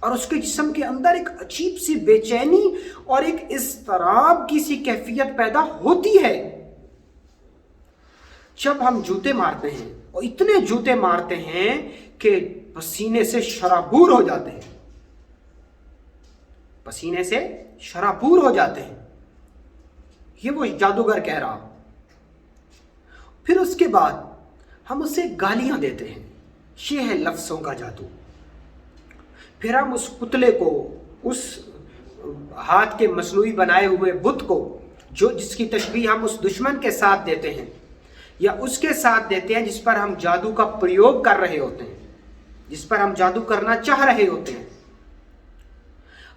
اور اس کے جسم کے اندر ایک عجیب سی بے چینی اور ایک اضطراب کی سی کیفیت پیدا ہوتی ہے جب ہم جوتے مارتے ہیں، اور اتنے جوتے مارتے ہیں کہ پسینے سے شرابور ہو جاتے ہیں، پسینے سے شرابور ہو جاتے ہیں، یہ وہ جادوگر کہہ رہا۔ پھر اس کے بعد ہم اسے گالیاں دیتے ہیں، یہ ہے لفظوں کا جادو۔ پھر ہم اس پتلے کو، اس ہاتھ کے مصنوعی بنائے ہوئے بت کو، جس کی تشبیہ ہم اس دشمن کے ساتھ دیتے ہیں یا اس کے ساتھ دیتے ہیں جس پر ہم جادو کا پریوگ کر رہے ہوتے ہیں، جس پر ہم جادو کرنا چاہ رہے ہوتے ہیں،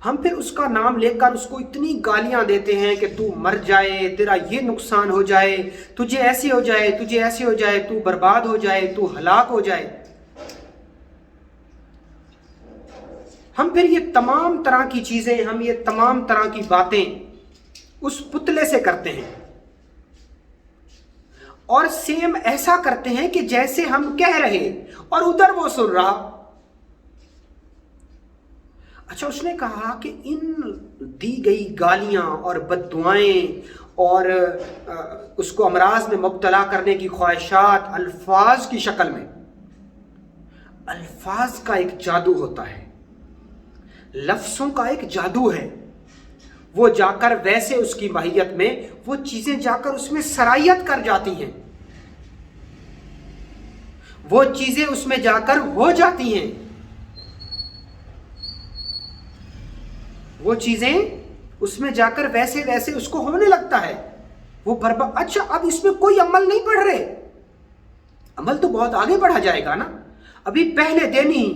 ہم پھر اس کا نام لے کر اس کو اتنی گالیاں دیتے ہیں کہ تو مر جائے، تیرا یہ نقصان ہو جائے، تجھے ایسے ہو جائے، تجھے ایسے ہو جائے، تو برباد ہو جائے، تو ہلاک ہو جائے۔ ہم پھر یہ تمام طرح کی چیزیں، ہم یہ تمام طرح کی باتیں اس پتلے سے کرتے ہیں، اور سیم ایسا کرتے ہیں کہ جیسے ہم کہہ رہے اور ادھر وہ سن رہا۔ اچھا، اس نے کہا کہ ان دی گئی گالیاں اور بد دعائیں اور اس کو امراض میں مبتلا کرنے کی خواہشات الفاظ کی شکل میں، الفاظ کا ایک جادو ہوتا ہے، لفظوں کا ایک جادو ہے۔ وہ جا کر ویسے اس کی ماہیت میں وہ چیزیں جا کر اس میں سرایت کر جاتی ہیں، وہ چیزیں اس میں جا کر ہو جاتی ہیں، وہ چیزیں اس میں جا کر ویسے اس کو ہونے لگتا ہے، وہ برباد۔ اچھا، اب اس میں کوئی عمل نہیں پڑھ رہے، عمل تو بہت آگے بڑھا جائے گا نا، ابھی پہلے دینی ہی۔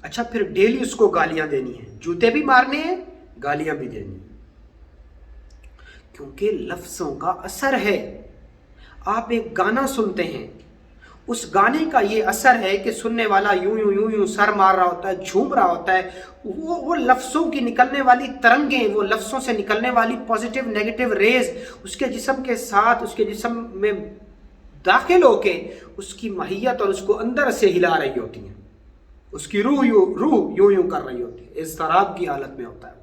اچھا، پھر ڈیلی اس کو گالیاں دینی ہیں، جوتے بھی مارنے ہیں، گالیاں بھی دینی ہیں، کیونکہ لفظوں کا اثر ہے۔ آپ ایک گانا سنتے ہیں، اس گانے کا یہ اثر ہے کہ سننے والا یوں یوں یوں یوں سر مار رہا ہوتا ہے، جھوم رہا ہوتا ہے، وہ لفظوں کی نکلنے والی ترنگیں، وہ لفظوں سے نکلنے والی پازیٹیو نیگیٹو ریز اس کے جسم کے ساتھ، اس کے جسم میں داخل ہو کے اس کی ماہیت اور اس کو اندر سے ہلا رہی ہوتی ہیں، اس کی روح یوں یوں کر رہی ہوتی ہے، اضطراب کی حالت میں ہوتا ہے،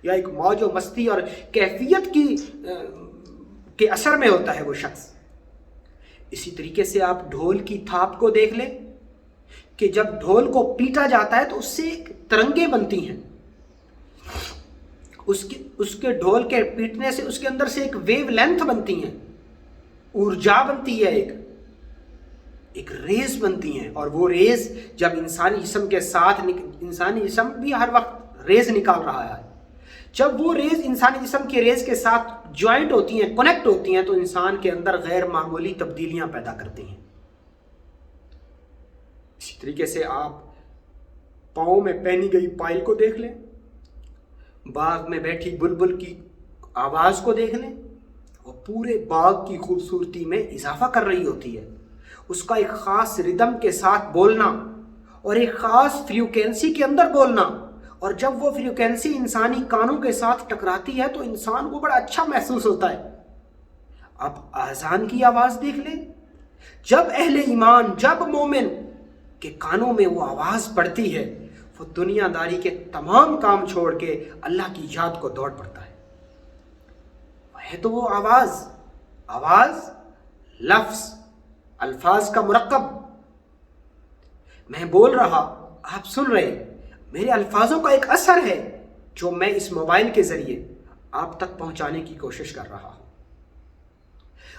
یا ایک موج و مستی اور کیفیت کے اثر میں ہوتا ہے وہ شخص۔ اسی طریقے سے آپ ڈھول کی تھاپ کو دیکھ لیں کہ جب ڈھول کو پیٹا جاتا ہے تو اس سے ایک ترنگیں بنتی ہیں، اس کے ڈھول کے پیٹنے سے اس کے اندر سے ایک ویو لینتھ بنتی ہیں، ارجا بنتی ہے، ایک ریز بنتی ہیں، اور وہ ریز جب انسانی جسم کے ساتھ، انسانی جسم بھی ہر وقت ریز نکال رہا ہے، جب وہ ریز انسانی جسم کے ریز کے ساتھ جوائنٹ ہوتی ہیں، کنیکٹ ہوتی ہیں، تو انسان کے اندر غیر معمولی تبدیلیاں پیدا کرتی ہیں۔ اسی طریقے سے آپ پاؤں میں پہنی گئی پائل کو دیکھ لیں، باغ میں بیٹھی بلبل کی آواز کو دیکھ لیں، وہ پورے باغ کی خوبصورتی میں اضافہ کر رہی ہوتی ہے۔ اس کا ایک خاص ردم کے ساتھ بولنا اور ایک خاص فریکوینسی کے اندر بولنا، اور جب وہ فریکوینسی انسانی کانوں کے ساتھ ٹکراتی ہے تو انسان کو بڑا اچھا محسوس ہوتا ہے۔ آپ اذان کی آواز دیکھ لیں، جب اہل ایمان، جب مومن کے کانوں میں وہ آواز پڑتی ہے، وہ دنیا داری کے تمام کام چھوڑ کے اللہ کی یاد کو دوڑ پڑتا ہے۔ ہے تو وہ آواز لفظ، الفاظ کا مرکب۔ میں بول رہا، آپ سن رہے، میرے الفاظوں کا ایک اثر ہے جو میں اس موبائل کے ذریعے آپ تک پہنچانے کی کوشش کر رہا ہوں۔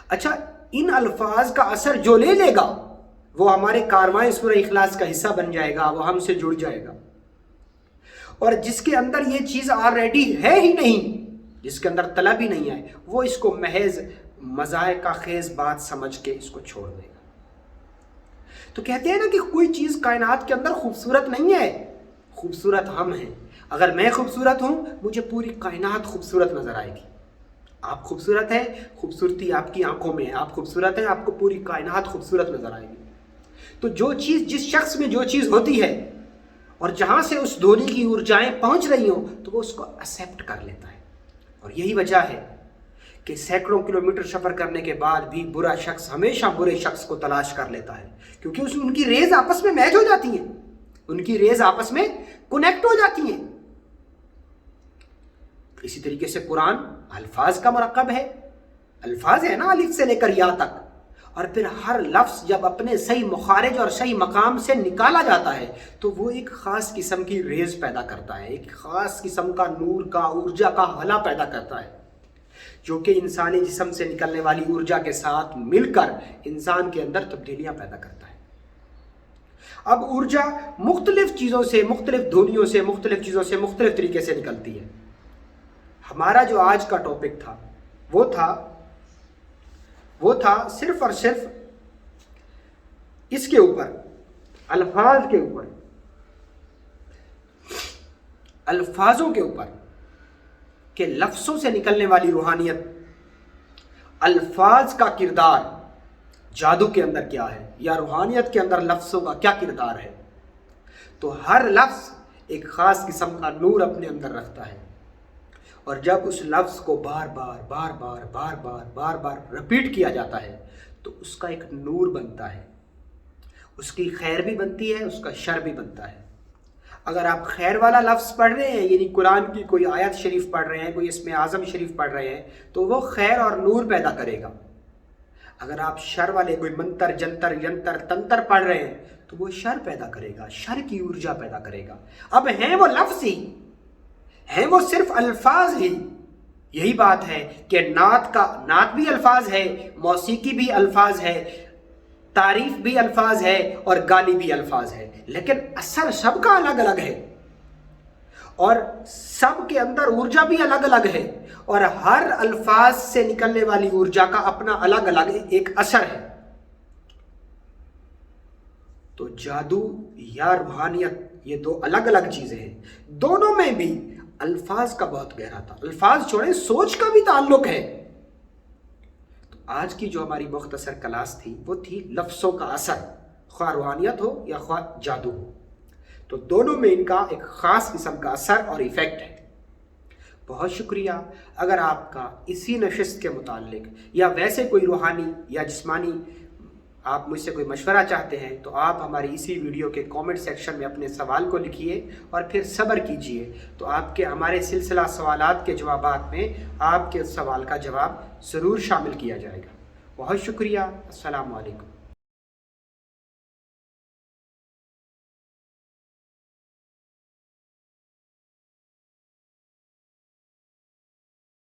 اچھا، ان الفاظ کا اثر جو لے لے گا وہ ہمارے کارواں سورہ اخلاص کا حصہ بن جائے گا، وہ ہم سے جڑ جائے گا، اور جس کے اندر یہ چیز آلریڈی ہے ہی نہیں، جس کے اندر طلب ہی نہیں ہے، وہ اس کو محض مذائقہ خیز بات سمجھ کے اس کو چھوڑ دے گا۔ تو کہتے ہیں نا کہ کوئی چیز کائنات کے اندر خوبصورت نہیں ہے، خوبصورت ہم ہیں۔ اگر میں خوبصورت ہوں، مجھے پوری کائنات خوبصورت نظر آئے گی۔ آپ خوبصورت ہیں، خوبصورتی آپ کی آنکھوں میں ہے، آپ خوبصورت ہیں، آپ کو پوری کائنات خوبصورت نظر آئے گی۔ تو جو چیز، جس شخص میں جو چیز ہوتی ہے اور جہاں سے اس دھونی کی ارجائیں پہنچ رہی ہوں، تو وہ اس کو ایکسیپٹ کر لیتا ہے۔ اور یہی وجہ ہے کہ سینکڑوں کلومیٹر سفر کرنے کے بعد بھی برا شخص ہمیشہ برے شخص کو تلاش کر لیتا ہے، کیونکہ ان کی ریز آپس میں میچ ہو جاتی ہیں، ان کی ریز آپس میں کنیکٹ ہو جاتی ہیں. اسی طریقے سے قرآن الفاظ کا مرکب ہے. الفاظ ہے نا الف سے لے کر یا تک، اور پھر ہر لفظ جب اپنے صحیح مخارج اور صحیح مقام سے نکالا جاتا ہے تو وہ ایک خاص قسم کی ریز پیدا کرتا ہے، ایک خاص قسم کا نور کا ارجا کا حلا پیدا کرتا ہے، جو کہ انسانی جسم سے نکلنے والی ارجا کے ساتھ مل کر انسان کے اندر تبدیلیاں پیدا کرتا ہے. اب ارجا مختلف چیزوں سے، مختلف دھونیوں سے، مختلف چیزوں سے مختلف طریقے سے نکلتی ہے. ہمارا جو آج کا ٹاپک تھا وہ تھا صرف اور صرف اس کے اوپر، الفاظ کے اوپر، الفاظوں کے اوپر، کہ لفظوں سے نکلنے والی روحانیت، الفاظ کا کردار جادو کے اندر کیا ہے، یا روحانیت کے اندر لفظوں کا کیا کردار ہے. تو ہر لفظ ایک خاص قسم کا نور اپنے اندر رکھتا ہے، اور جب اس لفظ کو بار بار رپیٹ کیا جاتا ہے تو اس کا ایک نور بنتا ہے. اس کی خیر بھی بنتی ہے، اس کا شر بھی بنتا ہے. اگر آپ خیر والا لفظ پڑھ رہے ہیں، یعنی قرآن کی کوئی آیت شریف پڑھ رہے ہیں، کوئی اسم اعظم شریف پڑھ رہے ہیں، تو وہ خیر اور نور پیدا کرے گا. اگر آپ شر والے کوئی منتر جنتر ینتر تنتر پڑھ رہے ہیں تو وہ شر پیدا کرے گا، شر کی ارجا پیدا کرے گا. اب ہیں وہ لفظ ہی، ہیں وہ صرف الفاظ ہی. یہی بات ہے کہ نعت بھی الفاظ ہے، موسیقی بھی الفاظ ہے، تعریف بھی الفاظ ہے، اور گالی بھی الفاظ ہے، لیکن اثر سب کا الگ الگ ہے، اور سب کے اندر ارجا بھی الگ الگ ہے، اور ہر الفاظ سے نکلنے والی ارجا کا اپنا الگ الگ ایک اثر ہے. تو جادو یا روحانیت یہ دو الگ الگ چیزیں ہیں. دونوں میں بھی الفاظ کا بہت گہرا تھا، الفاظ چھوڑیں سوچ کا بھی تعلق ہے. تو آج کی جو ہماری مختصر کلاس تھی وہ تھی لفظوں کا اثر، خواہ روحانیت ہو یا خواہ جادو ہو. تو دونوں میں ان کا ایک خاص قسم کا اثر اور ایفیکٹ ہے. بہت شکریہ. اگر آپ کا اسی نشست کے متعلق یا ویسے کوئی روحانی یا جسمانی آپ مجھ سے کوئی مشورہ چاہتے ہیں تو آپ ہماری اسی ویڈیو کے کامنٹ سیکشن میں اپنے سوال کو لکھیے، اور پھر صبر کیجئے تو آپ کے ہمارے سلسلہ سوالات کے جوابات میں آپ کے سوال کا جواب ضرور شامل کیا جائے گا. بہت شکریہ. السلام علیکم.